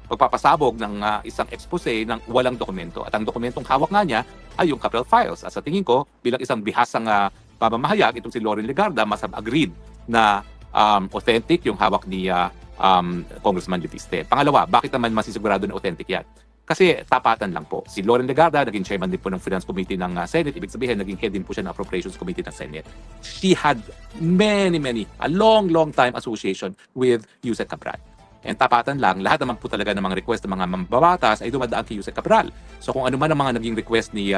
magpapasabog ng isang expose ng walang dokumento. At ang dokumentong hawak nga niya ay yung Cabral Files. At sa tingin ko, bilang isang bihasang pamamahayag, itong si Loren Legarda must have agreed na authentic yung hawak ni Congressman Leviste. Pangalawa, bakit naman masisigurado na authentic yan? Kasi tapatan lang po. Si Loren Legarda, naging chairman din po ng Finance Committee ng Senate. Ibig sabihin, naging head din po siya ng Appropriations Committee ng Senate. She had a long time association with Yusek Cabral. And tapatan lang, lahat naman po talaga ng mga request ng mga mambabatas ay dumadaan kay Yusek Cabral. So kung ano man ang mga naging request ni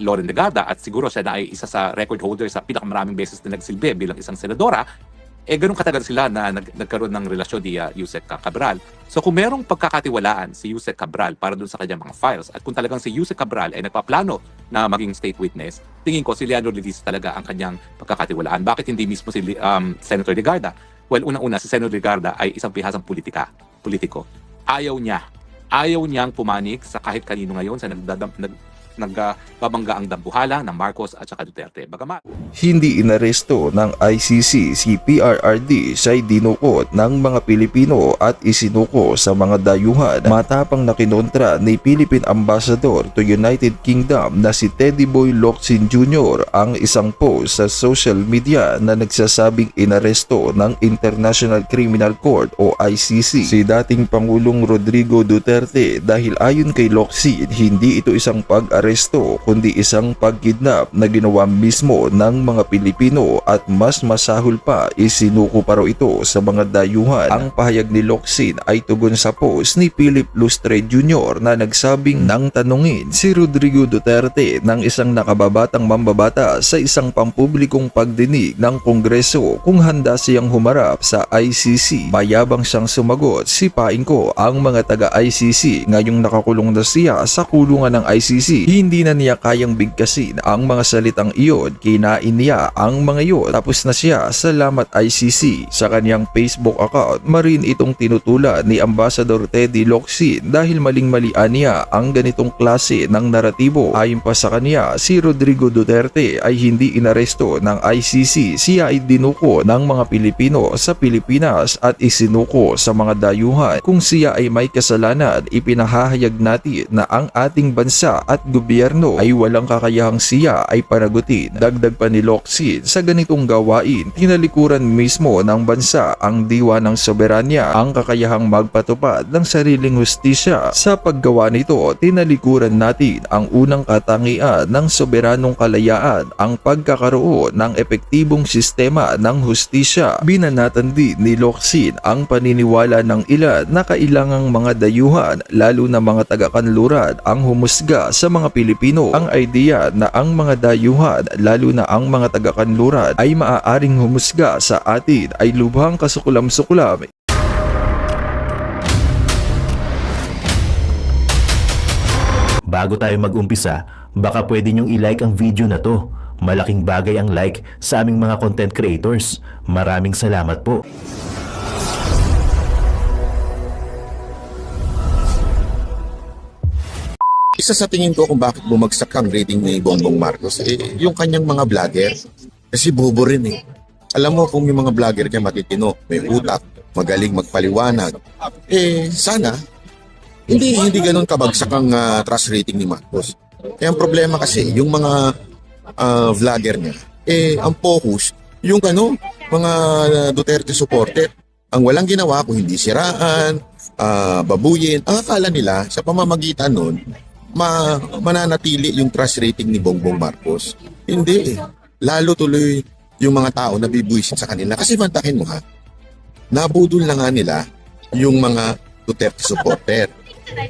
Loren Legarda, at siguro siya na ay isa sa record holder sa pinakamaraming beses na nagsilbi bilang isang senadora, ganun katagal sila na nagkaroon ng relasyon ni Yusek Cabral. So kung merong pagkakatiwalaan si Yusek Cabral para dun sa kanyang mga files, at kung talagang si Yusek Cabral ay nagpaplano na maging state witness, tingin ko si Leandro Leviste talaga ang kanyang pagkakatiwalaan. Bakit hindi mismo si Senator Legarda? Well, unang-una, si Senator Legarda ay isang bihasang politiko. Ayaw niyang pumanik sa kahit kanino ngayon sa nagbabangga ang dambuhala ng Marcos at saka Duterte. Bagamat Hindi inaresto ng ICC si PRRD siya'y dinukot ng mga Pilipino at isinuko sa mga dayuhan. Matapang na kinontra ni Philippine Ambassador to United Kingdom na si Teddy Boy Locsin Jr. ang isang post sa social media na nagsasabing inaresto ng International Criminal Court o ICC si dating Pangulong Rodrigo Duterte dahil ayon kay Locsin, hindi ito isang pag-aresto kundi isang pagkidnap na ginawa mismo ng mga Pilipino at mas masahol pa, isinuko pa raw ito sa mga dayuhan. Ang pahayag ni Locsin ay tugon sa post ni Philip Lustre Jr. na nagsabing nang tanungin si Rodrigo Duterte ng isang nakababatang mambabata sa isang pampublikong pagdinig ng Kongreso kung handa siyang humarap sa ICC. Mayabang siyang sumagot, sipain ko ang mga taga-ICC ngayong nakakulong na siya sa kulungan ng ICC. Hindi na niya kayang bigkasin ang mga salitang iyon, kinain niya ang mga iyon, tapos na siya, salamat ICC. Sa kanyang Facebook account, marin itong tinutulan ni Ambassador Teddy Locsin dahil maling-malian niya ang ganitong klase ng naratibo. Ayon pa sa kanya, si Rodrigo Duterte ay hindi inaresto ng ICC, siya ay dinuko ng mga Pilipino sa Pilipinas at isinuko sa mga dayuhan. Kung siya ay may kasalanan, ipinahahayag natin na ang ating bansa at gobyerno ay walang kakayahang siya ay panagutin. Dagdag pa ni Locsin, sa ganitong gawain, tinalikuran mismo ng bansa ang diwa ng soberanya, ang kakayahang magpatupad ng sariling hustisya. Sa paggawa nito, tinalikuran natin ang unang katangian ng soberanong kalayaan, ang pagkakaroon ng epektibong sistema ng hustisya. Binanatan din ni Locsin ang paniniwala ng ilan na kailangang mga dayuhan, lalo na mga taga-kanluran, ang humusga sa mga Pilipino. Ang idea na ang mga dayuhan, lalo na ang mga taga-kanluran, ay maaaring humusga sa atin ay lubhang kasukulam-sukulam. Bago tayo mag-umpisa, baka pwede nyong i-like ang video na to. Malaking bagay ang like sa aming mga content creators. Maraming salamat po. Isa sa tingin ko kung bakit bumagsak ang rating ni Bongbong Marcos, yung kanyang mga vlogger. Kasi bobo rin eh. Alam mo kung yung mga vlogger niya matitino, may utak, magaling magpaliwanag, sana, hindi ganun kabagsak ang trust rating ni Marcos. Kaya ang problema kasi, yung mga vlogger niya, ang focus, yung mga Duterte supporter, ang walang ginawa kung hindi siraan, babuyin, ang akala nila sa pamamagitan nun, mananatili yung trust rating ni Bongbong Marcos. Hindi eh. Lalo tuloy yung mga tao na bibwisit sa kanila. Kasi mantakin mo ha, nabudol na nga nila yung mga Duterte supporter.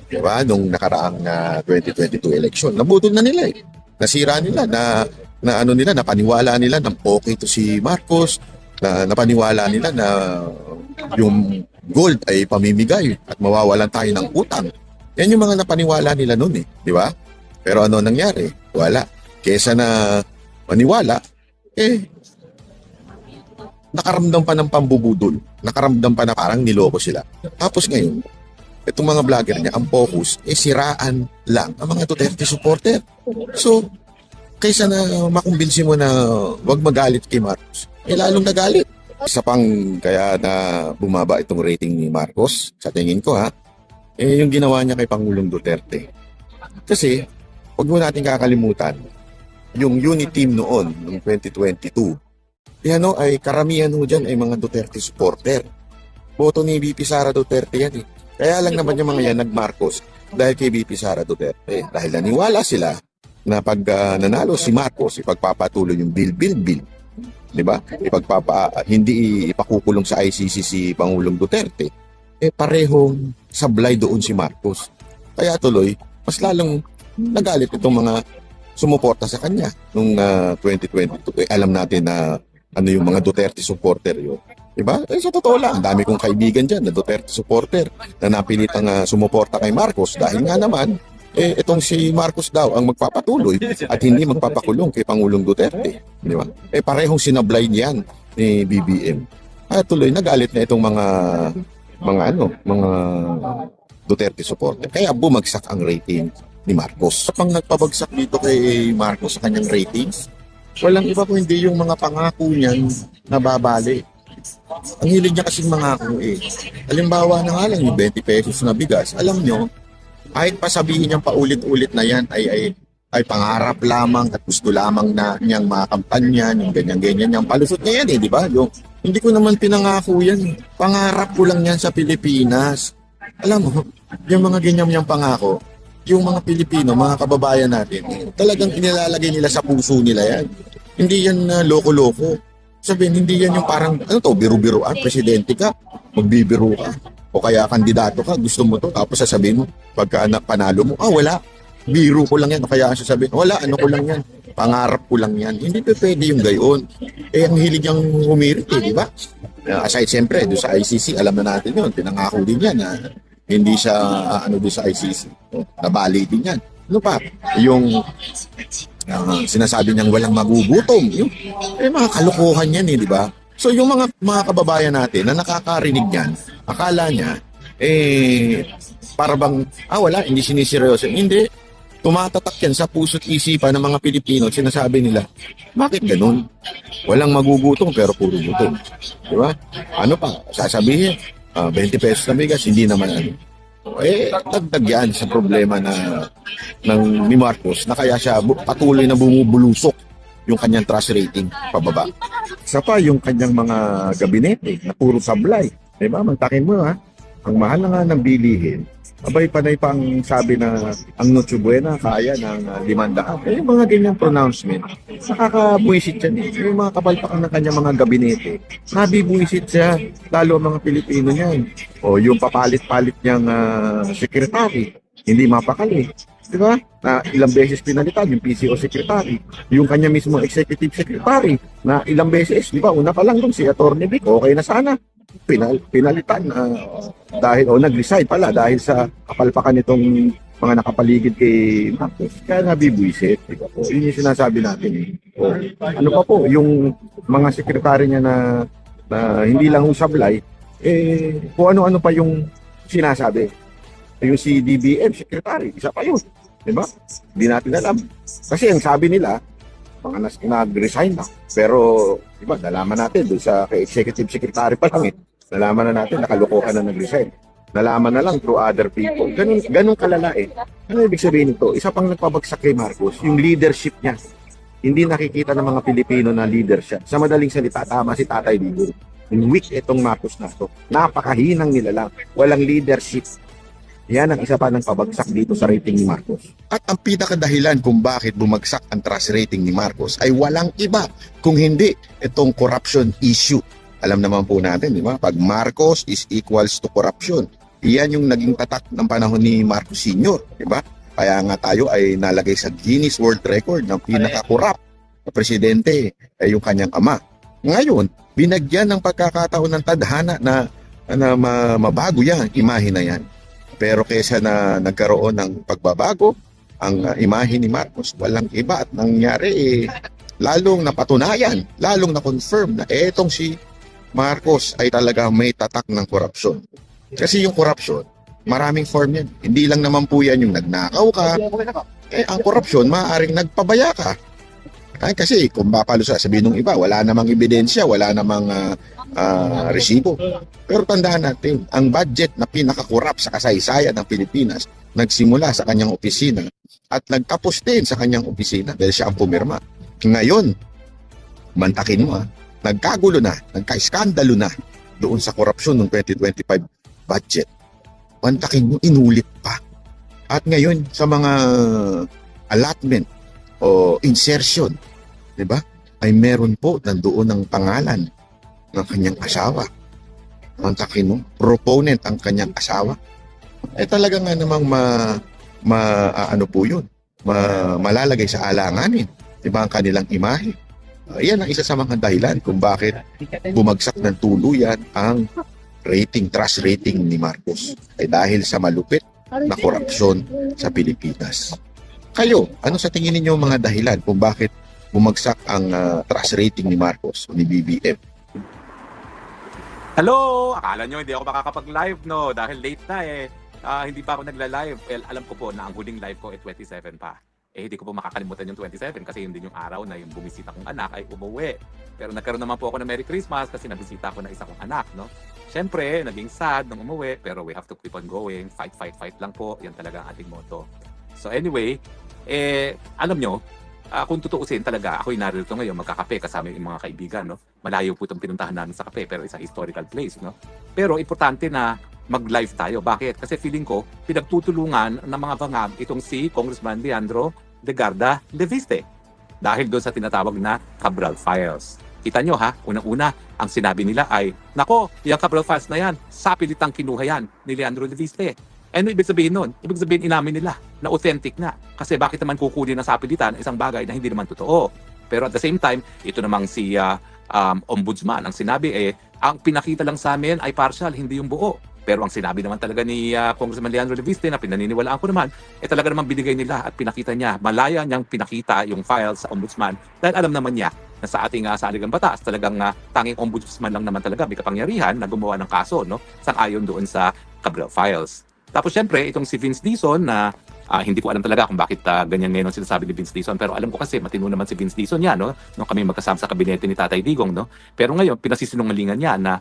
Diba? Nung nakaraang 2022 election, nabudol na nila eh. Nasira nila, napaniwala nila na okay to si Marcos, napaniwala nila na yung gold ay pamimigay at mawawalan tayo ng utang. Yan yung mga napaniwala nila noon eh, di ba? Pero ano nangyari? Wala. Kesa na maniwala, nakaramdam pa ng pambubudol. Nakaramdam pa na parang niloko sila. Tapos ngayon, itong mga vlogger niya, ang focus, siraan lang ang mga Duterte supporter. So, kaysa na makumbinsi mo na wag magalit kay Marcos, lalong nagalit. Isa pang kaya na bumaba itong rating ni Marcos, sa tingin ko yung ginawa niya kay Pangulong Duterte. Kasi, huwag mo natin kakalimutan, yung unit team noon, noong 2022, ay karamihan dyan ay mga Duterte supporter. Boto ni VP Sara Duterte yan eh. Kaya lang naman yung mga yan nag-Marcos dahil kay VP Sara Duterte. Dahil naniwala sila na pag nanalo si Marcos, ipagpapatuloy yung bill. Di ba? Hindi ipakukulong sa ICC si Pangulong Duterte. Parehong sablay doon si Marcos. Kaya tuloy, mas lalong nagalit itong mga sumuporta sa kanya noong 2022. Alam natin na ano yung mga Duterte supporter yun. Diba? Sa totoo lang, ang dami kong kaibigan dyan na Duterte supporter na napilitang sumuporta kay Marcos dahil nga naman, itong si Marcos daw ang magpapatuloy at hindi magpapakulong kay Pangulong Duterte. Diba? Parehong sinablay niyan ni BBM. At tuloy, nagalit na itong mga Duterte supporter. Kaya bumagsak ang rating ni Marcos. Pang nagpabagsak dito kay Marcos sa kanyang ratings, walang iba po hindi yung mga pangako niyan na babali. Ang hilig niya kasing mangako Halimbawa na nga lang yung 20 pesos na bigas. Alam nyo, kahit pa sabihin niyang paulit-ulit na yan ay pangarap lamang at gusto lamang na niyang makampanya, yung ganyan-ganyan, yung palusot niya yan di ba? Yung, hindi ko naman pinangako yan. Pangarap ko lang yan sa Pilipinas. Alam mo, yung mga ganyan pangako, yung mga Pilipino, mga kababayan natin, talagang inilalagay nila sa puso nila yan. Hindi yan loko-loko. Sabihin, hindi yan yung parang, biru-biruan, presidente ka, magbibiro ka, o kaya kandidato ka, gusto mo to, tapos sasabihin mo, pagka panalo mo, wala, biro ko lang yan, o kaya sasabihin, wala, ko lang yan, pangarap ko lang yan. Hindi pa pwede yung gayon. Ang hilig niyang humirit di ba? Aside siyempre, doon sa ICC, alam na natin yun, pinangako din yan na hindi siya doon sa ICC. Nabali din yan. Ano pa? Yung sinasabi niyang walang magugutom. Yung mga kalokohan yan di ba? So yung mga kababayan natin na nakakarinig yan, akala niya, para bang, wala, hindi siniseryoso. Hindi. Tumatatak yan sa puso't isipan ng mga Pilipino. Sinasabi nila, bakit ganun? Walang magugutom pero puro gutom. Di ba? Ano pa? Sasabihin, 20 pesos na bigas, hindi naman dagdag yan sa problema ni Marcos na kaya siya patuloy na bumubulusok yung kanyang trust rating pababa. Isa pa yung kanyang mga gabinete na puro sablay. Diba? Mantakin mo ang mahal na nga ng bilihin. Panay pa ang sabi na ang Noche Buena kaya ng 500. Yung mga ganyang pronouncement, nakakabuisit yan Yung mga kapalpakan ng kanyang mga gabinete, nabibuisit siya, lalo ang mga Pilipino niyan. O yung papalit-palit niyang sekretary, hindi mapakali. Di ba? Na ilang beses pinalitan yung PCO secretary, yung kanya mismo executive secretary, na ilang beses, di ba? Una pa lang dun si Atty. Vic, okay na sana. Pinalitan dahil nag-resign pala dahil sa kapalpakan nitong mga nakapaligid kay Marcos. Kaya nabibuisit. Yun yung sinasabi natin. Ano pa po, yung mga sekretary niya na hindi lang sablay, kung ano-ano pa yung sinasabi. Yung si DBM, secretary, isa pa yun. Diba? Hindi natin alam. Kasi ang sabi nila, mga nag-resign na. Pero, diba, nalaman natin doon sa executive secretary pa lang Nalaman na natin, nakalukuhan na nag-resign. Nalaman na lang through other people. Ganun kalala Ano ibig sabihin nito? Isa pang nagpabagsak kay Marcos, yung leadership niya. Hindi nakikita ng mga Pilipino na leader siya. Sa madaling salita, tama si Tatay Digong. Weak itong Marcos na to. Napakahinang nila lang. Walang leadership. Yan ang isa pa ng pabagsak dito sa rating ni Marcos. At ang pinakadahilan kung bakit bumagsak ang trust rating ni Marcos ay walang iba kung hindi itong corruption issue. Alam naman po natin, di ba? Pag Marcos is equals to corruption. Iyan yung naging tatak ng panahon ni Marcos Sr., di ba? Kaya nga tayo ay nalagay sa Guinness World Record ng pinaka-corrupt na presidente ay yung kanyang ama. Ngayon, binagyan ng pagkakataon ng tadhana na mabago yan, imahe na yan. Pero kaysa na nagkaroon ng pagbabago, ang imahe ni Marcos, walang iba at nangyari lalong napatunayan, lalong na-confirm na etong si Marcos ay talaga may tatak ng korupsyon. Kasi yung korupsyon, maraming form yan. Hindi lang naman po yan yung nagnakaw ka. Ang korupsyon, maaaring nagpabaya ka. Ay, kasi kung papalusa, sabihin ng iba, wala namang ebidensya, wala namang resibo. Pero tandaan natin, ang budget na pinakakurap sa kasaysayan ng Pilipinas, nagsimula sa kanyang opisina at nagtapos din sa kanyang opisina dahil siya ang pumirma. Ngayon, mantakin mo nagkagulo na, nagka-iskandalo na doon sa korupsyon ng 2025 budget. Mantakin mo, inulit pa. At ngayon, sa mga allotment o insertion, di ba? Ay meron po nandoon ng pangalan ng kanyang asawa. Mantakin mo, proponent ang kanyang asawa. Talaga nga namang ano po yun, malalagay sa alanganin, di ba, ang kanilang imahe. Yan ang isa sa mga dahilan kung bakit bumagsak ng tuluyan ang trust rating ni Marcos. Ay dahil sa malupit na korupsyon sa Pilipinas. Kayo, ano sa tingin ninyo mga dahilan kung bakit bumagsak ang trust rating ni Marcos o ni BBM? Hello! Akala nyo hindi ako makakapag-live, no? Dahil late na eh. Hindi pa ako nagla-live. Well, alam ko po na ang huling live ko ay 27 pa. Hindi ko po makakalimutan yung 27 kasi yun din yung araw na yung bumisita kong anak ay umuwi. Pero nagkaroon naman po ako ng Merry Christmas kasi nabisita ko na isa kong anak, no? Siyempre, naging sad nung umuwi, pero we have to keep on going. Fight, fight, fight lang po. Yan talaga ang ating motto. So anyway, alam nyo, kung tutuusin talaga, ako'y narito ngayon magkakape kasama yung mga kaibigan, no? Malayo po itong pinuntahan namin sa kape, pero isang historical place, no? Pero importante na mag-live tayo. Bakit? Kasi feeling ko, pinagtutulungan ng mga bangag itong si Congressman Leandro Legarda Leviste. Dahil doon sa tinatawag na Cabral Files. Kita nyo ha, unang-una, ang sinabi nila ay, nako, yung Cabral Files na yan, sapilitang kinuha yan ni Leandro Leviste. Ano ibig sabihin nun? Ibig sabihin inamin nila na authentic na. Kasi bakit naman kukunin ng sapilitan isang bagay na hindi naman totoo? Pero at the same time, ito namang si ombudsman, ang sinabi ang pinakita lang sa amin ay partial, hindi yung buo. Pero ang sinabi naman talaga ni Congressman Leandro Leviste na pinaniniwalaan ko naman, talaga naman binigay nila at pinakita niya. Malaya niyang pinakita yung files sa ombudsman dahil alam naman niya na sa ating saligang batas, talagang tanging ombudsman lang naman talaga may kapangyarihan na gumawa ng kaso, no? Sang-ayon doon sa Cabral Files. Tapos syempre, itong si Vince Dizon na hindi ko alam talaga kung bakit ganyan ngayon ang sinasabi ni Vince Dizon. Pero alam ko kasi matino naman si Vince Dizon yan, no? Nung kami magkasama sa kabinete ni Tatay Digong, no? Pero ngayon, pinasisinungalingan niya na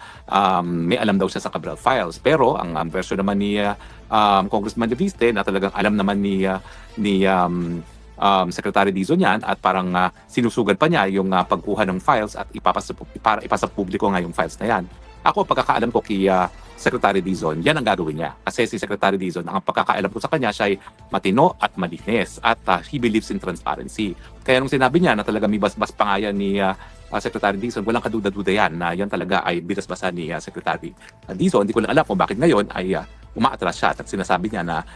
may alam daw siya sa Cabral Files. Pero ang version naman ni Congressman Leviste na talagang alam naman ni Secretary Dizon yan at parang sinusugan pa niya yung pagkuha ng files at para ipasa publiko nga yung files na yan. Ako, pagkakaalam ko kay Secretary Dizon, yan ang gagawin niya. Kasi si Secretary Dizon, ang pagkakaalam ko sa kanya, siya ay matino at malinis at he believes in transparency. Kaya nung sinabi niya na talaga may basbas pa nga yan ni Secretary Dizon, walang kaduda-duda yan na yan talaga ay binasbasan ni Secretary Dizon. Hindi ko lang alam kung bakit ngayon ay umaatras siya at sinasabi niya na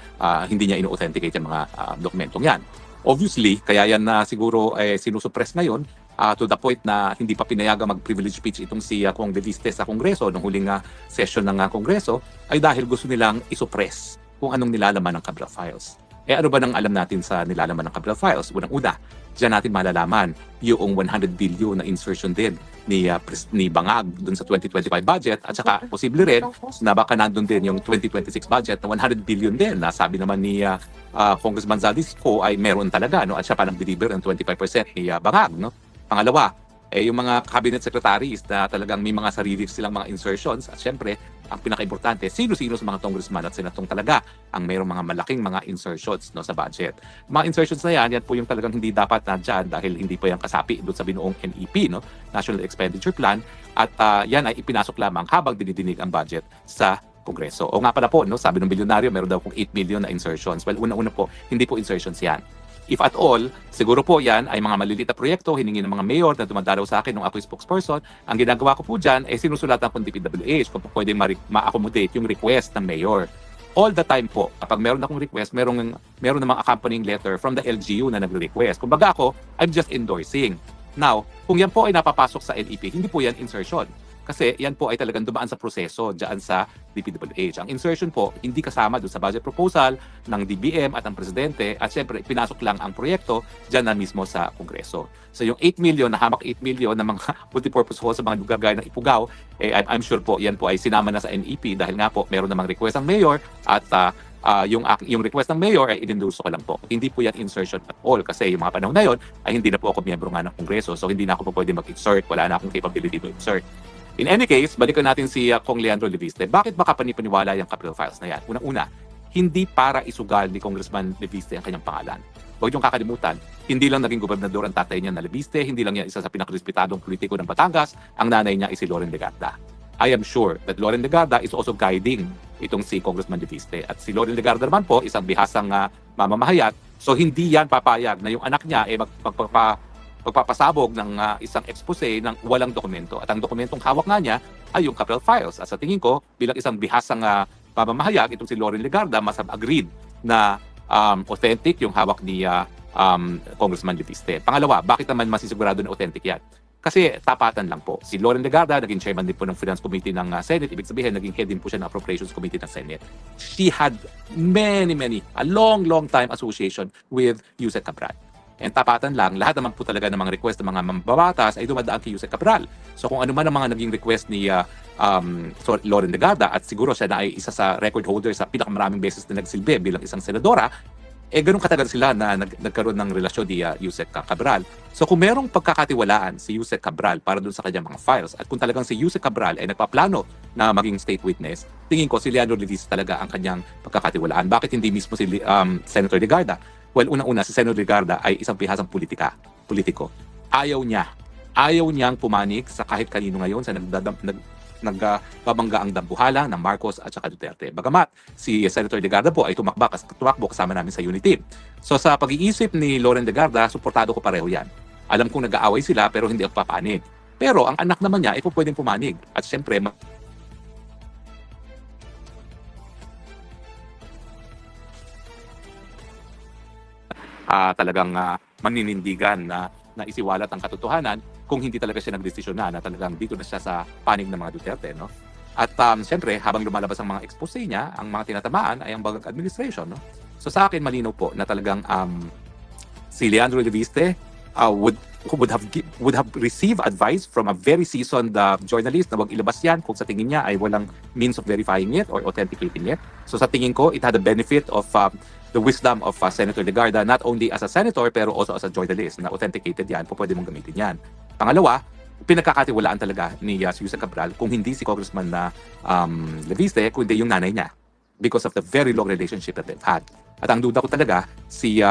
hindi niya ino-authenticate yung mga dokumentong yan. Obviously, kaya yan na siguro sinusuppress ngayon to the point na hindi pa pinayagang mag-privilege speech itong si Kong Leviste sa Kongreso nung huling session ng Kongreso ay dahil gusto nilang isuppress kung anong nilalaman ng Cabral Files. Ano ba nang alam natin sa nilalaman ng Cabral Files? Unang-una, diyan natin malalaman yung 100 billion na insertion din ni Bangag dun sa 2025 budget at saka posible rin na baka nandun din yung 2026 budget na 100 billion din na sabi naman ni Congressman Zalisco ay meron talaga, no? At siya pa nag-deliver ng 25% ni Bangag, no? Pangalawa, yung mga cabinet secretaries na talagang may mga sarili silang mga insertions at syempre, ang pinaka-importante, sino-sino sa mga congressman at senatong talaga ang mayroong mga malaking mga insertions, no, sa budget. Mga insertions na yan po yung talagang hindi dapat na dyan dahil hindi po yan kasapi doon sa binuong NEP, no, National Expenditure Plan, at yan ay ipinasok lamang habang dinidinig ang budget sa Kongreso. O nga pala po, no, sabi ng bilyonaryo, meron daw kung 8 million na insertions. Well, una-una po, hindi po insertions yan. If at all, siguro po yan ay mga maliliit na proyekto, hiningi ng mga mayor na dumadalaw sa akin nung ako'y spokesperson. Ang ginagawa ko po dyan ay sinusulatan ko ng DPWH kung pwedeng ma-accommodate yung request ng mayor. All the time po, kapag meron akong request, meron namang accompanying letter from the LGU na nagre-request. Kumbaga ako, I'm just endorsing. Now, kung yan po ay napapasok sa NEP, hindi po yan insertion. Kasi yan po ay talagang dumaan sa proseso dyan sa DPWH. Ang insertion po, hindi kasama doon sa budget proposal ng DBM at ng Presidente at syempre, pinasok lang ang proyekto dyan na mismo sa Kongreso. So yung 8 million, na hamak 8 million na mga multipurpose hall sa mga lugar gaya ng Ifugao, I'm sure po yan po ay sinama na sa NEP dahil nga po meron namang request ang mayor at yung request ng mayor ay inendorso ko lang po. Hindi po yan insertion at all kasi yung mga panahon na yon ay hindi na po ako miyembro nga ng Kongreso. So hindi na ako po pwede mag-insert. Wala na akong capability to insert. In any case, balikan natin si Kong Leandro Leviste. Bakit baka panipaniwala yung capital files na yan? Unang-una, hindi para isugal ni Congressman Leviste ang kanyang pangalan. Huwag niyong kakalimutan, hindi lang naging gobernador ang tatay niya na Leviste, hindi lang yan isa sa pinakrespetadong politiko ng Batangas, ang nanay niya ay si Loren Legarda. I am sure that Loren Legarda is also guiding itong si Congressman Leviste. At si Loren Legarda naman po, isang bihasang mamamahayag. So hindi yan papayag na yung anak niya ay magpapasabog ng isang expose ng walang dokumento. At ang dokumentong hawak nga niya ay yung capital files. At sa tingin ko, bilang isang bihasang mamamahayag, itong si Loren Legarda must have agreed na authentic yung hawak ni Congressman Leviste. Pangalawa, bakit naman masisigurado na authentic yan? Kasi tapatan lang po. Si Loren Legarda, naging chairman din po ng Finance Committee ng Senate. Ibig sabihin, naging head din po siya ng Appropriations Committee ng Senate. She had a long time association with Yusek Cabral. And tapatan lang, lahat naman po talaga ng mga request ng mga mambabatas ay dumadaan kay Yusek Cabral. So kung ano man ang mga naging request ni Loren Legarda, at siguro siya na ay isa sa record holder sa pinakamaraming beses na nagsilbi bilang isang senadora, ganun katagal sila na nagkaroon ng relasyon ni Yusek Cabral. So kung merong pagkakatiwalaan si Yusek Cabral para dun sa kanyang mga files, at kung talagang si Yusek Cabral ay nagpaplano na maging state witness, tingin ko si Leandro Leviste talaga ang kanyang pagkakatiwalaan. Bakit hindi mismo si Senator Legarda? Well, unang-una, si Senator Legarda ay isang bihasang politiko. Ayaw niyang pumanig sa kahit kanino ngayon sa nagbabangga ang dambuhala ng Marcos at saka Duterte. Bagamat si Senator Legarda po ay tumakbo kasama namin sa unit team. So sa pag-iisip ni Loren Legarda, suportado ko pareho yan. Alam kong nag-aaway sila pero hindi ako papanig. Pero ang anak naman niya ay pwedeng pumanig. At syempre, talagang maninindigan na isiwalat ang katotohanan kung hindi talaga siya nagdesisyon na talagang dito na siya sa panig ng mga Duterte, no? At siyempre, habang lumalabas ang mga expose niya, ang mga tinatamaan ay ang Bagag Administration, no? So sa akin, malinaw po na talagang si Leandro Leviste would have received advice from a very seasoned journalist na wag ilabas yan kung sa tingin niya ay walang means of verifying it or authenticating it. So sa tingin ko, it had the benefit of the wisdom of Senator Legarda, not only as a senator pero also as a journalist na authenticated yan, pwede mong gamitin yan. Pangalawa, pinagkakatiwalaan talaga ni Yusek Cabral kung hindi si Congressman na Leviste, kundi yung nanay niya because of the very long relationship that they've had. At ang duda ko talaga, si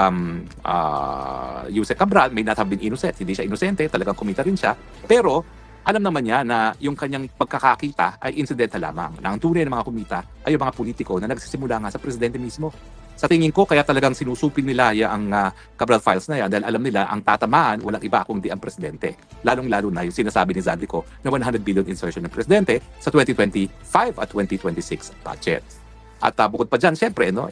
Yusek Cabral may not have been innocent. Hindi siya inosente, talagang kumita rin siya. Pero alam naman niya na yung kanyang pagkakakita ay incidental lamang. Na ang tunay ng mga kumita ay yung mga politiko na nagsisimula nga sa presidente mismo. Sa tingin ko, kaya talagang sinusupin nila ang Cabral files na yan dahil alam nila ang tatamaan walang iba kundi ang presidente. Lalong-lalo na yung sinasabi ni Zaldico na 100 billion insertion ng presidente sa 2025 at 2026 budget. At bukod pa dyan, syempre, no,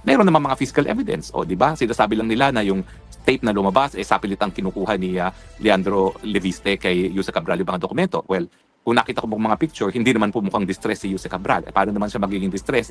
meron naman mga fiscal evidence. O, di ba? Sinasabi lang nila na yung tape na lumabas, sapilitang kinukuha ni Leandro Leviste kay Yusek Cabral yung mga dokumento. Well, kung nakita ko mga picture, hindi naman po mukhang distress si Yusek Cabral. Paano naman siya magiging distress?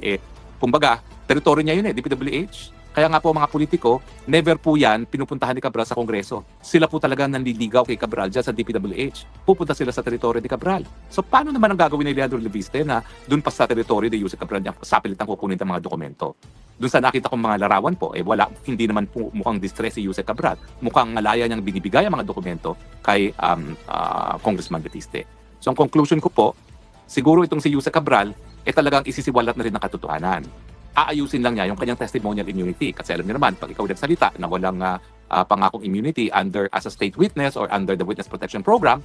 Kumbaga, teritoryo niya yun DPWH. Kaya nga po mga politiko, never po yan pinupuntahan ni Cabral sa Kongreso. Sila po talaga nanliligaw kay Cabral dyan sa DPWH. Pupunta sila sa teritoryo ni Cabral. So paano naman ang gagawin ni Leandro Leviste na dun pa sa teritoryo ni Yusek Cabral niya sapilitang kukunin ang mga dokumento? Doon sa nakita kong mga larawan po, hindi naman po mukhang distress si Yusek Cabral. Mukhang malaya niyang binibigay ang mga dokumento kay Congressman Leviste. So ang conclusion ko po, siguro itong si Yusek Cabral, talagang isisiwalat na rin ng katotohanan. Aayusin lang niya yung kanyang testimonial immunity. Kasi alam niyo naman, pag ikaw nagsalita na walang pangakong immunity as a state witness or under the Witness Protection Program,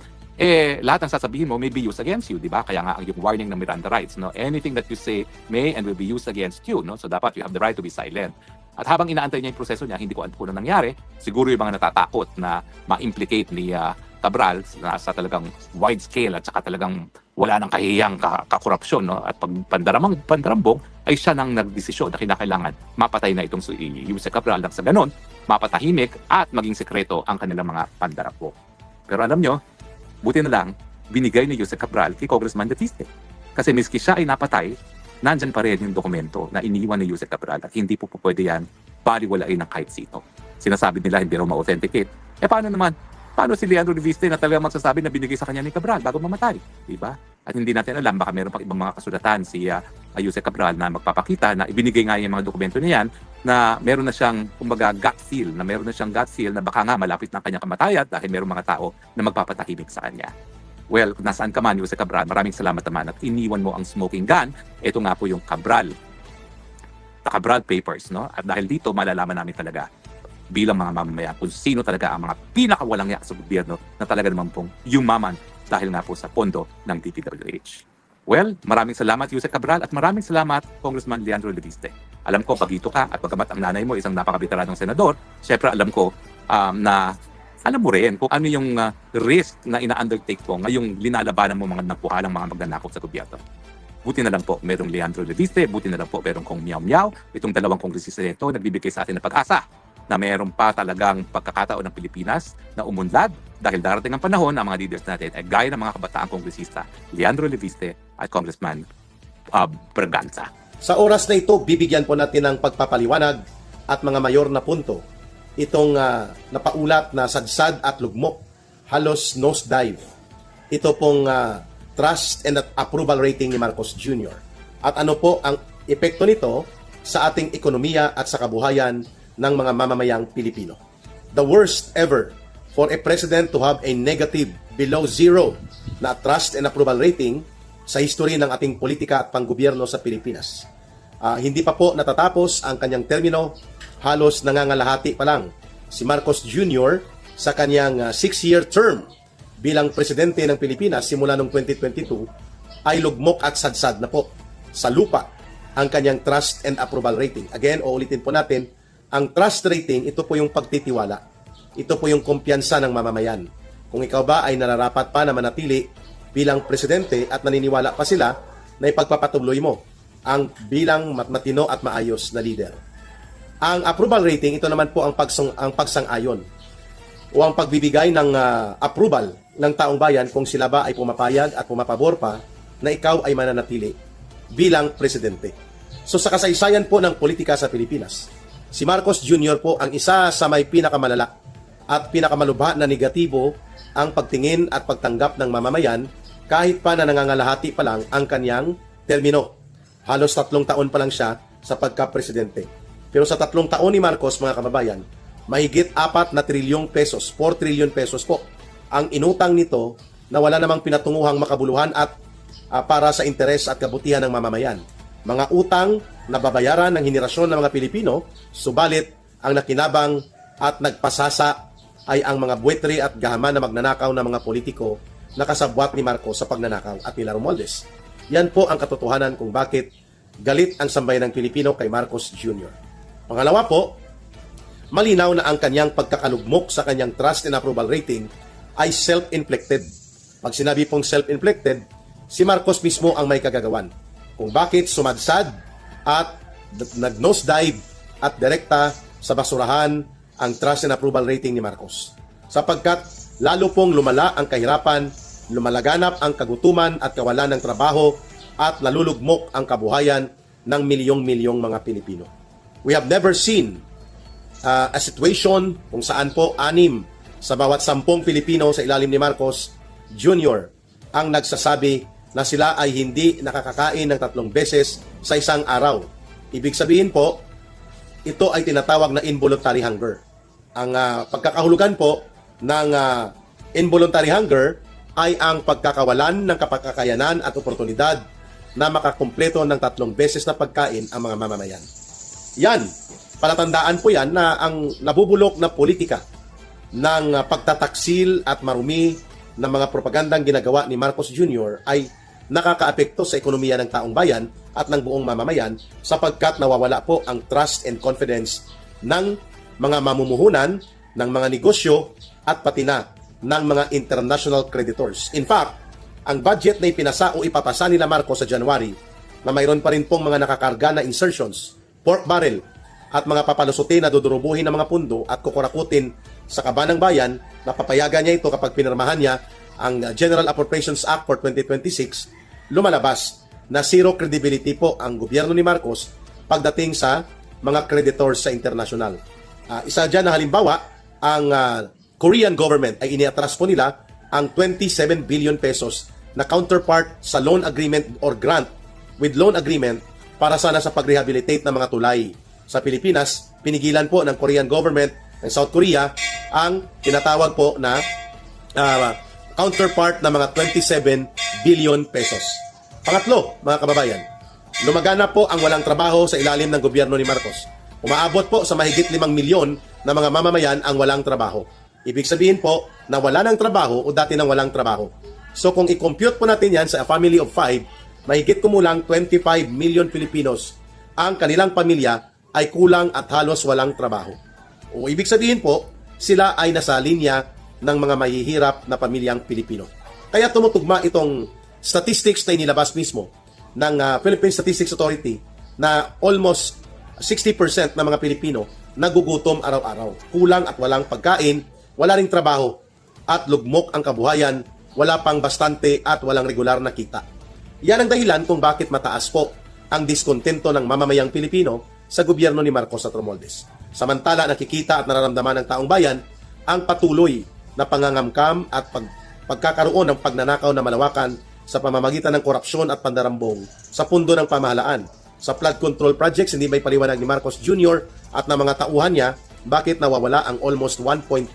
lahat ng sasabihin mo may be used against you, di ba? Kaya nga ang yung warning ng Miranda rights, no? Anything that you say may and will be used against you, no? So dapat you have the right to be silent. At habang inaantay niya yung proseso niya, hindi ko alam kung ano nangyari. Siguro yung mga natatakot na ma-implicate ni Cabral sa talagang wide scale at saka talagang wala nang kahiyang kakorupsyon, no? At pag pandarambong ay siya nang nagdesisyon na kinakailangan mapatay na itong si Yusek Cabral nang sa ganon, mapatahimik at maging sekreto ang kanilang mga pandarambong. Pero alam nyo, buti na lang, binigay ni Yusek Cabral kay Congressman Leviste. Kasi miski siya ay napatay, nandyan pa rin yung dokumento na iniwan ni Yusek Cabral at hindi po pwede yan baliwalain ng kahit sino. Sinasabi nila hindi raw ma-authenticate. Paano si Leandro Leviste na talagang magsasabi na binigay sa kanya ni Cabral bago mamatay? Diba? At hindi natin alam, baka meron pang ibang mga kasulatan si Yusek Cabral na magpapakita na ibinigay nga yung mga dokumento na yan na meron na siyang kumbaga gut feel, na baka nga malapit na ang kanyang kamatayan dahil merong mga tao na magpapatahimik sa kanya. Well, kung nasaan ka man, Yusek Cabral, maraming salamat naman at iniwan mo ang smoking gun. Ito nga po yung Cabral Papers, no? At dahil dito, malalaman namin talaga bilang mga mamamayan kung sino talaga ang mga pinakawalang ya sa gobyerno na talaga naman pong yumaman dahil nga po sa pondo ng DPWH. Well, maraming salamat Yusek Cabral at maraming salamat Congressman Leandro Leviste. Alam ko, pagito ka at pagkamat ang nanay mo isang napakabitaranong senador, syempre alam ko na alam mo rin kung ano yung risk na ina-undertake po ngayong linalabanan mo mga napuhalang mga magnanakop sa gobyerno. Buti na lang po merong Leandro Leviste, buti na lang po merong Kong Miao Miao, itong dalawang kongresista nito nagbibigay sa atin ng pag-asa na mayroon pa talagang pagkakataon ng Pilipinas na umunlad dahil darating ang panahon na mga leaders natin ay gaya ng mga kabataang kongresista, Leandro Leviste at Congressman Berganza. Sa oras na ito, bibigyan po natin ng pagpapaliwanag at mga mayor na punto itong napaulat na sadsad at lugmok, halos nosedive. Ito pong trust and approval rating ni Marcos Jr. At ano po ang epekto nito sa ating ekonomiya at sa kabuhayan ng mga mamamayang Pilipino. The worst ever for a president to have a negative below zero na trust and approval rating sa history ng ating politika at panggobyerno sa Pilipinas. Hindi pa po natatapos ang kanyang termino, halos nangangalahati pa lang si Marcos Jr. sa kanyang 6-year term bilang presidente ng Pilipinas simula noong 2022 ay lugmok at sadsad na po sa lupa ang kanyang trust and approval rating. Again, uulitin po natin, ang trust rating, ito po yung pagtitiwala. Ito po yung kumpiyansa ng mamamayan. Kung ikaw ba ay nararapat pa na manatili bilang presidente at naniniwala pa sila na ipagpapatuloy mo ang bilang matino at maayos na leader. Ang approval rating, ito naman po ang pagsang-ayon o ang pagbibigay ng approval ng taong bayan kung sila ba ay pumapayag at pumapabor pa na ikaw ay mananatili bilang presidente. So sa kasaysayan po ng politika sa Pilipinas, si Marcos Jr. po ang isa sa may pinakamalala at pinakamalubha na negatibo ang pagtingin at pagtanggap ng mamamayan kahit pa na nangangalahati pa lang ang kanyang termino. Halos 3 taon pa lang siya sa pagka-presidente. Pero sa 3 taon ni Marcos, mga kababayan, mahigit 4 na trilyong pesos, 4 trillion pesos po, ang inutang nito na wala namang pinatunguhang makabuluhan at para sa interes at kabutihan ng mamamayan. Mga utang na babayaran ng henerasyon ng mga Pilipino, subalit ang nakinabang at nagpasasa ay ang mga buwetri at gahaman na magnanakaw ng mga politiko na kasabwat ni Marcos sa pagnanakaw at nila Romualdez. Yan po ang katotohanan kung bakit galit ang sambayan ng Pilipino kay Marcos Jr. Pangalawa po, malinaw na ang kanyang pagkakalugmok sa kanyang trust and approval rating ay self-inflicted. Pag sinabi pong self-inflicted, si Marcos mismo ang may kagagawan kung bakit sumadsad at nag-nosedive at direkta sa basurahan ang trust and approval rating ni Marcos. Sapagkat lalo pong lumala ang kahirapan, lumalaganap ang kagutuman at kawalan ng trabaho at nalulugmok ang kabuhayan ng milyong-milyong mga Pilipino. We have never seen a situation kung saan po 6 sa bawat 10 Pilipino sa ilalim ni Marcos Jr. ang nagsasabi na sila ay hindi nakakakain ng 3 beses sa isang araw. Ibig sabihin po, ito ay tinatawag na involuntary hunger. Ang pagkakahulugan po ng involuntary hunger ay ang pagkakawalan ng kapagkakayanan at oportunidad na makakumpleto ng 3 beses na pagkain ang mga mamamayan. Yan, palatandaan po yan na ang nabubulok na politika ng pagtataksil at marumi ng mga propagandang ginagawa ni Marcos Jr. ay nakakaapekto sa ekonomiya ng taong bayan at ng buong mamamayan sapagkat nawawala po ang trust and confidence ng mga mamumuhunan, ng mga negosyo at pati na ng mga international creditors. In fact, ang budget na ipinasa o ipapasa nila Marcos sa January na mayroon pa rin pong mga nakakarga na insertions, pork barrel at mga papalusutin na dudurubuhin ng mga pundo at kukurakutin sa kaban ng bayan, napapayagan niya ito kapag pinirmahan niya ang General Appropriations Act for 2026, lumalabas na zero credibility po ang gobyerno ni Marcos pagdating sa mga creditors sa international. Isa dyan na halimbawa, ang Korean government ay iniatras po nila ang 27 billion pesos na counterpart sa loan agreement or grant with loan agreement para sana sa pag-rehabilitate ng mga tulay. Sa Pilipinas, pinigilan po ng Korean government ng South Korea ang tinatawag po na counterpart na mga 27 billion pesos. Pangatlo, mga kababayan, lumagana po ang walang trabaho sa ilalim ng gobyerno ni Marcos. Umaabot po sa mahigit 5 milyon na mga mamamayan ang walang trabaho. Ibig sabihin po na wala ng trabaho o dati nang walang trabaho. So kung i-compute po natin yan sa a family of 5, mahigit kumulang 25 million Filipinos ang kanilang pamilya ay kulang at halos walang trabaho. O ibig sabihin po, sila ay nasa linya ng mga mahihirap na pamilyang Pilipino. Kaya tumutugma itong statistics na inilabas mismo ng Philippine Statistics Authority na almost 60% ng mga Pilipino nagugutom araw-araw. Kulang at walang pagkain, wala ring trabaho, at lugmok ang kabuhayan, wala pang bastante at walang regular na kita. Yan ang dahilan kung bakit mataas po ang diskontento ng mamamayang Pilipino sa gobyerno ni Marcos at Romualdez. Samantala, nakikita at nararamdaman ng taong bayan ang patuloy na pangangamkam at pagkakaroon ng pagnanakaw na malawakan sa pamamagitan ng korupsyon at pandarambong sa pundo ng pamahalaan. Sa flood control projects, hindi may paliwanag ni Marcos Jr. at ng mga tauhan niya bakit nawawala ang almost 1.4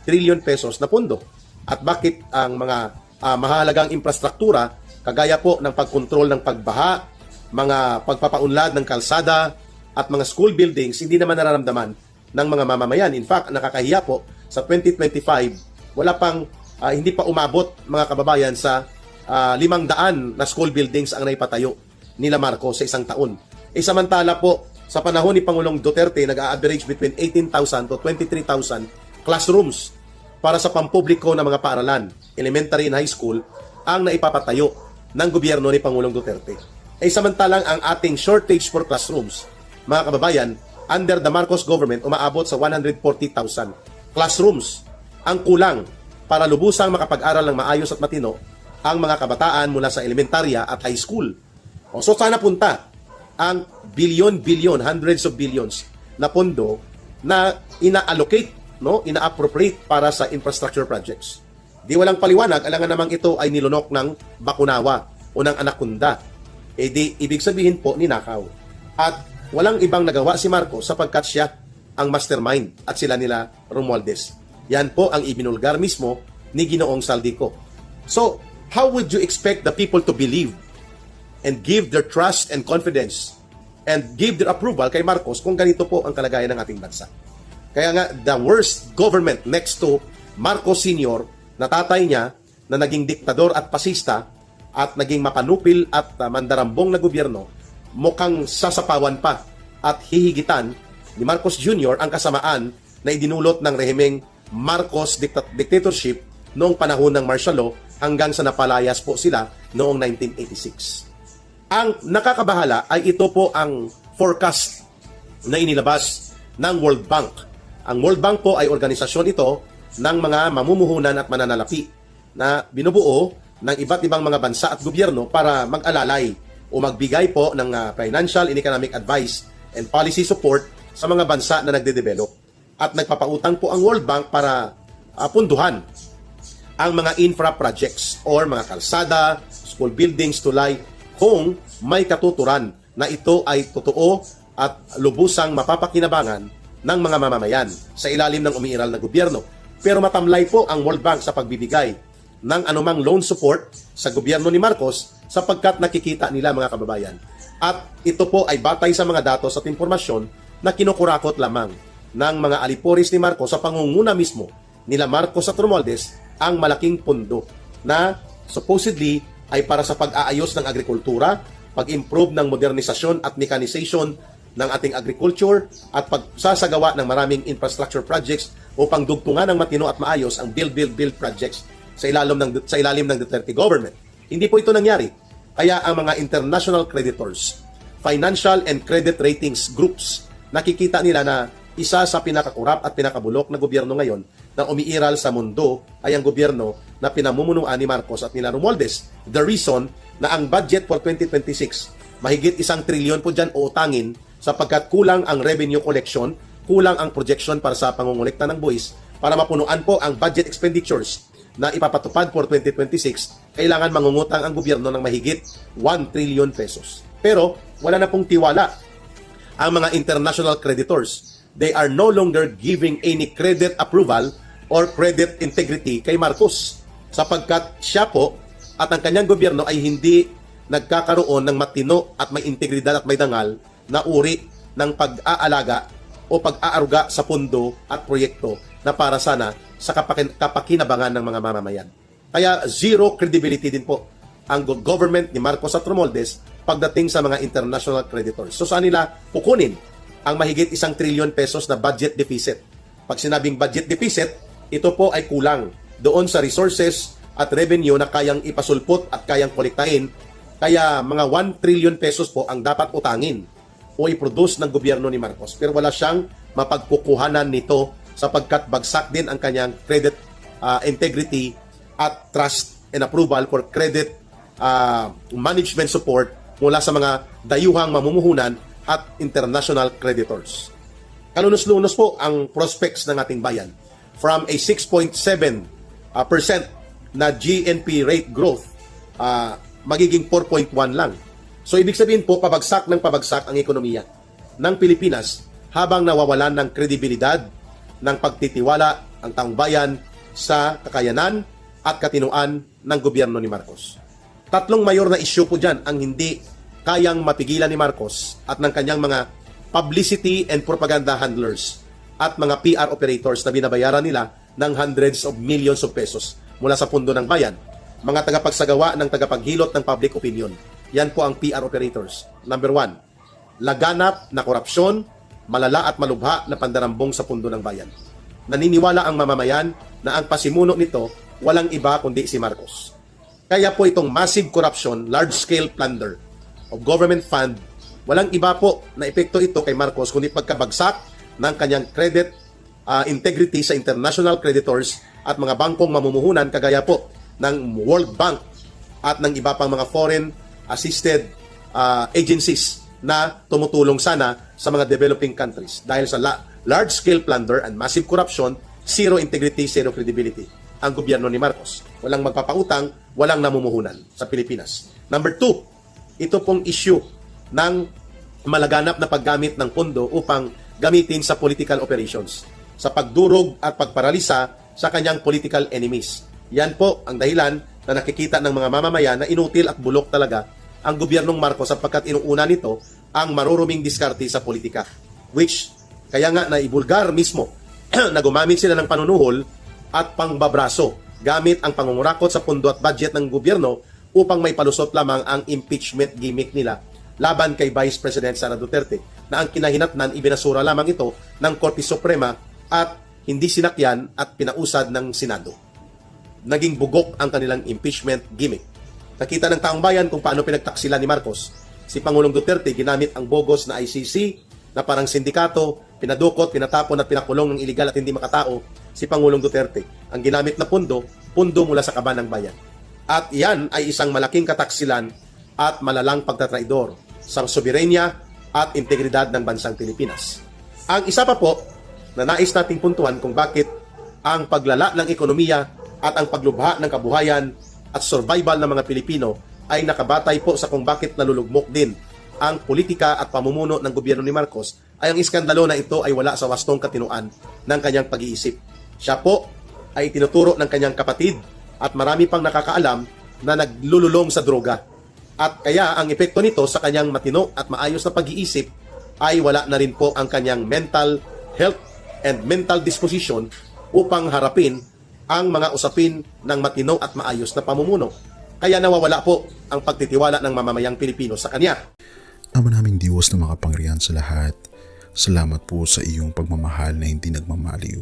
trillion pesos na pundo at bakit ang mga mahalagang infrastruktura kagaya po ng pagkontrol ng pagbaha, mga pagpapaunlad ng kalsada at mga school buildings hindi naman nararamdaman ng mga mamamayan. In fact, nakakahiya po sa 2025, wala pang hindi pa umabot mga kababayan sa 500 na school buildings ang naipatayo nila Marcos sa isang taon. Samantala po, sa panahon ni Pangulong Duterte, nag-a-average between 18,000 to 23,000 classrooms para sa pampubliko na mga paaralan, elementary and high school, ang naipapatayo ng gobyerno ni Pangulong Duterte. Samantalang ang ating shortage for classrooms, mga kababayan, under the Marcos government, umaabot sa 140,000 classrooms ang kulang para lubusang makapag-aral ng maayos at matino ang mga kabataan mula sa elementarya at high school. So sana punta ang billion, hundreds of billions na pondo na ina-allocate, ina-appropriate para sa infrastructure projects. Di walang paliwanag, alangan namang ito ay nilunok ng Bakunawa o ng Anakunda. Di ibig sabihin po ninakaw. At walang ibang nagawa si Marcos sapagkat siya ang mastermind at sila nila Romualdez. Yan po ang ibinulgar mismo ni Ginoong Saldico. So, how would you expect the people to believe and give their trust and confidence and give their approval kay Marcos kung ganito po ang kalagayan ng ating bansa? Kaya nga, the worst government next to Marcos Sr. na tatay niya na naging diktador at pasista at naging mapanupil at mandarambong na gobyerno, mukhang sasapawan pa at hihigitan ni Marcos Jr. ang kasamaan na idinulot ng rehimeng Marcos dictatorship noong panahon ng martial law hanggang sa napalayas po sila noong 1986. Ang nakakabahala ay ito po ang forecast na inilabas ng World Bank. Ang World Bank po ay organisasyon ito ng mga mamumuhunan at mananalapi na binubuo ng iba't ibang mga bansa at gobyerno para mag-alalay o magbigay po ng financial and economic advice and policy support sa mga bansa na nagde-develop. At nagpapautang po ang World Bank para punduhan ang mga infra projects or mga kalsada, school buildings, tulay, kung may katuturan na ito ay totoo at lubusang mapapakinabangan ng mga mamamayan sa ilalim ng umiiral na gobyerno. Pero matamlay po ang World Bank sa pagbibigay ng anumang loan support sa gobyerno ni Marcos sapagkat nakikita nila mga kababayan. At ito po ay batay sa mga datos at impormasyon na kinukurakot lamang ng mga aliporis ni Marcos sa pangunguna mismo nila Marcos at Romualdez ang malaking pondo na supposedly ay para sa pag-aayos ng agrikultura, pag-improve ng modernisasyon at mechanization ng ating agriculture at pagsasagawa ng maraming infrastructure projects upang dugtungan ng matino at maayos ang build projects sa ilalim ng Duterte government. Hindi po ito nangyari. Kaya ang mga international creditors, financial and credit ratings groups, nakikita nila na isa sa pinakakurap at pinakabulok na gobyerno ngayon na umiiral sa mundo ay ang gobyerno na pinamumunuan ni Marcos at nila Romualdez. The reason na ang budget for 2026, mahigit 1 trilyon po dyan uutangin sapagkat kulang ang revenue collection, kulang ang projection para sa pangungulekta ng buwis para mapunuan po ang budget expenditures na ipapatupad for 2026, kailangan mangungutang ang gobyerno ng mahigit 1 trillion pesos. Pero wala na pong tiwala ang mga international creditors. They are no longer giving any credit approval or credit integrity kay Marcos sapagkat siya po at ang kanyang gobyerno ay hindi nagkakaroon ng matino at may integridad at may dangal na uri ng pag-aalaga o pag-aaruga sa pundo at proyekto na para sana sa kapakinabangan ng mga mamamayan. Kaya zero credibility din po ang government ni Marcos at Romualdez pagdating sa mga international creditors. So saan nila kukunin ang mahigit 1 trillion pesos na budget deficit? Pag sinabing budget deficit, ito po ay kulang doon sa resources at revenue na kayang ipasulpot at kayang kolektahin. Kaya mga 1 trillion pesos po ang dapat utangin o i-produce ng gobyerno ni Marcos. Pero wala siyang mapagkukuhanan nito sapagkat bagsak din ang kanyang credit integrity at trust and approval for credit management support mula sa mga dayuhang mamumuhunan at international creditors. Kalunos-lunos po ang prospects ng ating bayan. From a 6.7% na GNP rate growth, magiging 4.1 lang. So ibig sabihin po, pabagsak ng pabagsak ang ekonomiya ng Pilipinas habang nawawalan ng kredibilidad, ng pagtitiwala ang taong bayan sa kakayanan at katinuan ng gobyerno ni Marcos. Tatlong mayor na issue po dyan ang hindi kayang mapigilan ni Marcos at ng kanyang mga publicity and propaganda handlers at mga PR operators na binabayaran nila ng hundreds of millions of pesos mula sa pundo ng bayan. Mga tagapagsagawa ng tagapaghilot ng public opinion. Yan po ang PR operators. Number 1, laganap na korupsyon, malala at malubha na pandarambong sa pundo ng bayan. Naniniwala ang mamamayan na ang pasimuno nito walang iba kundi si Marcos. Kaya po itong massive corruption, large-scale plunder of government fund, walang iba po na epekto ito kay Marcos kundi pagkabagsak ng kanyang credit integrity sa international creditors at mga bangkong mamumuhunan kagaya po ng World Bank at ng iba pang mga foreign assisted agencies na tumutulong sana sa mga developing countries. Dahil sa large-scale plunder and massive corruption, zero integrity, zero credibility ang gobyerno ni Marcos. Walang magpapautang, walang namumuhunan sa Pilipinas. Number 2, ito pong issue ng malaganap na paggamit ng pondo upang gamitin sa political operations, sa pagdurog at pagparalisa sa kanyang political enemies. Yan po ang dahilan na nakikita ng mga mamamayan na inutil at bulok talaga ang gobyernong Marcos sapagkat inuuna nito ang maruruming diskarte sa politika. Which, kaya nga naibulgar mismo na gumamit sila ng panunuhol at pangbabraso gamit ang pangungurakot sa pundo at budget ng gobyerno upang may palusot lamang ang impeachment gimmick nila laban kay Vice President Sara Duterte na ang kinahinatnan ibinasura lamang ito ng Korte Suprema at hindi sinakyan at pinausad ng Senado. Naging bugok ang kanilang impeachment gimmick. Nakita ng taong bayan kung paano pinagtaksilan ni Marcos. Si Pangulong Duterte ginamit ang bogus na ICC na parang sindikato, pinadukot, pinatapon at pinakulong ng iligal at hindi makatao si Pangulong Duterte. Ang ginamit na pundo mula sa kaban ng bayan. At iyan ay isang malaking kataksilan at malalang pagtatraidor sa soberenya at integridad ng bansang Pilipinas. Ang isa pa po na nais nating puntuhan kung bakit ang paglala ng ekonomiya at ang paglubha ng kabuhayan at survival ng mga Pilipino ay nakabatay po sa kung bakit nalulugmok din ang politika at pamumuno ng gobyerno ni Marcos ay ang iskandalo na ito ay wala sa wastong katinuan ng kanyang pag-iisip. Siya po ay tinuturo ng kanyang kapatid at marami pang nakakaalam na naglululong sa droga. At kaya ang epekto nito sa kanyang matino at maayos na pag-iisip ay wala na rin po ang kanyang mental health and mental disposition upang harapin ang mga usapin ng matino at maayos na pamumuno. Kaya nawawala po ang pagtitiwala ng mamamayang Pilipino sa kanya. Ama naming Diyos na makapangyarihan sa lahat, salamat po sa iyong pagmamahal na hindi nagmamaliw.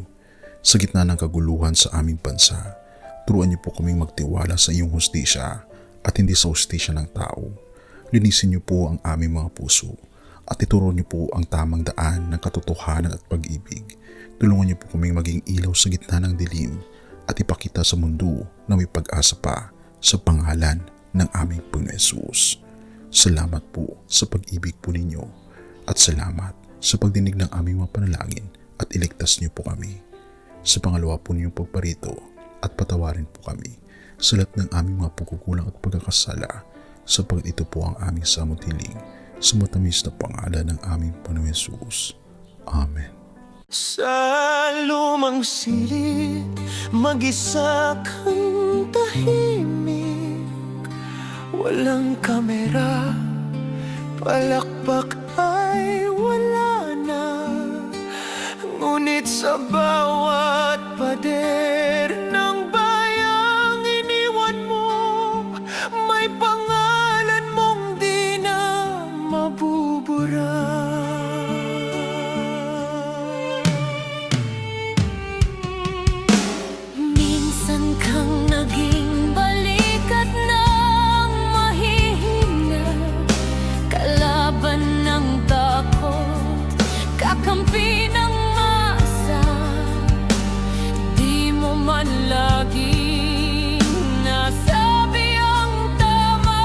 Sa gitna ng kaguluhan sa aming bansa, turuan niyo po kaming magtiwala sa iyong hustisya at hindi sa hustisya ng tao. Linisin niyo po ang aming mga puso at ituro niyo po ang tamang daan ng katotohanan at pag-ibig. Tulungan niyo po kaming maging ilaw sa gitna ng dilim at ipakita sa mundo na may pag-asa pa sa pangalan ng aming Panginoon Hesus. Salamat po sa pag-ibig po ninyo at salamat sa pagdinig ng aming mga panalangin at iligtas niyo po kami. Sa pangalawa po ninyong pagparito at patawarin po kami sa lahat ng aming mga pagkukulang at pagkakasala sapagkat ito po ang aming samot hiling sa matamis na pangalan ng aming Panginoong Hesus. Amen. Sa lumang silid, mag-isa kang tahimik. Walang kamera, palakpak ay wala na. Ngunit sa bawat pader ng bayang iniwan mo, may pangalan mong di na mabubura. Minsan kang naging balikat ng mahihina, kalaban ng takot, kakampi ng masa. Di mo man laging nasabi ang tama,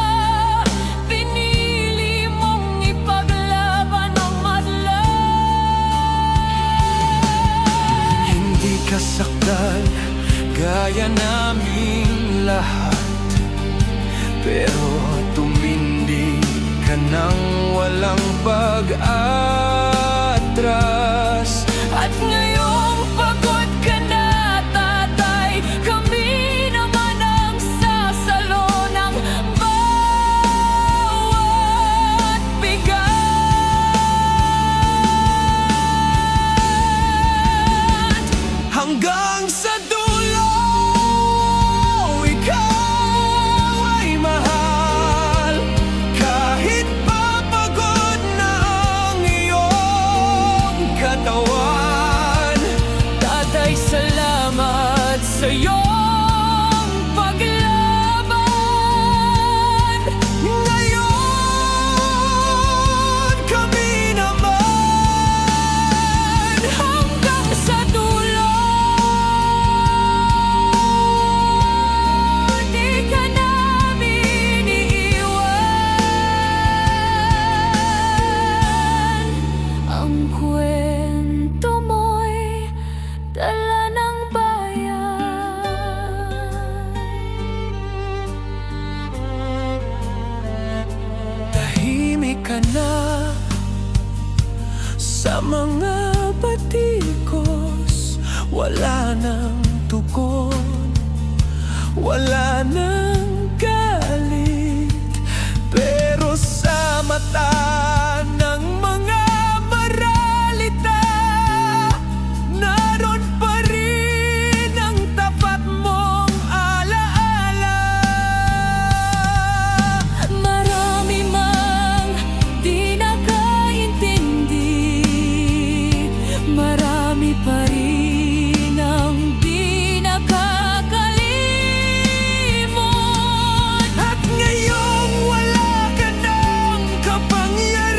pinili mong ipaglaban ang madla. Hindi ka saktan gaya naming lahat, pero tumindi ka nang walang pag-atras. At ngayong pagod ka na, tatay, kami naman ang sasalo ng bawat bigat. Hanggang sa dulo, ikaw ay mahal. Kahit papagod na ang iyong katawan, tatay, salamat sa iyong paglaban. Ngayon, kami naman hanggang sa dulo. Di ka namin iiwan. Ang kwento mo'y dala ng bayan. Tahimik ka na sa mga batikos, wala nang tugon, wala nang galit, pero sa mata ng mga maralita, naroon pa rin ang tapat mong alaala. Marami mang di nakaintindi, marami pa rin ang di nakakalimot. At ngayong wala ka ng kapangyarihan,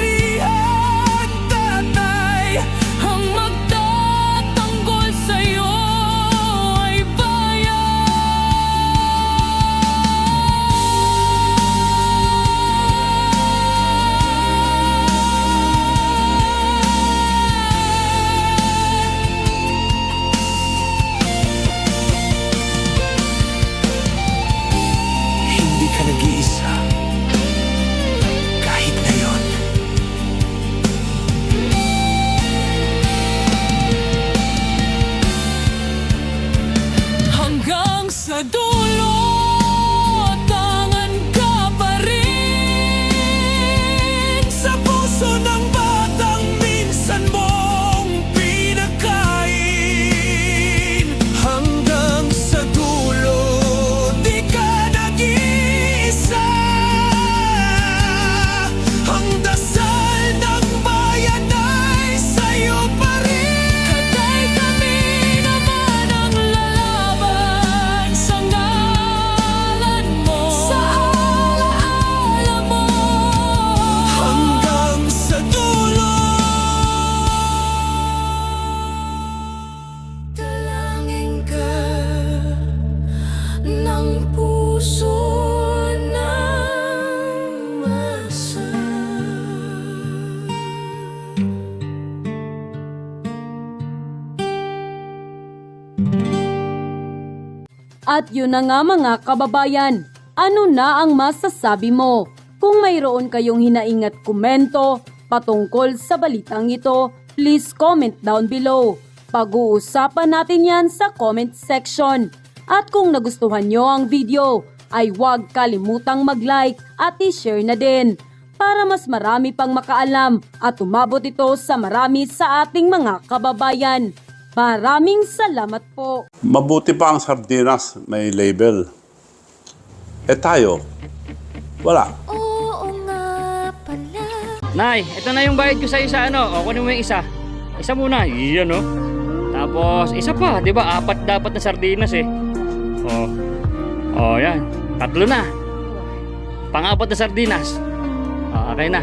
At yun na nga mga kababayan, ano na ang masasabi mo? Kung mayroon kayong hinaing at komento patungkol sa balitang ito, please comment down below. Pag-uusapan natin yan sa comment section. At kung nagustuhan nyo ang video, ay huwag kalimutang mag-like at i-share na din para mas marami pang makaalam at umabot ito sa marami sa ating mga kababayan. Maraming salamat po. Mabuti pa ang sardinas, may label. Eh tayo, wala. Oo nga pala. Nay, ito na yung bayad ko sa isa, ano? O, kunin mo yung isa. Isa muna, iyan, no? Tapos, isa pa, di ba? 4 dapat na sardinas, eh. Yan. 3 na. Pang-4 na sardinas. Okay na.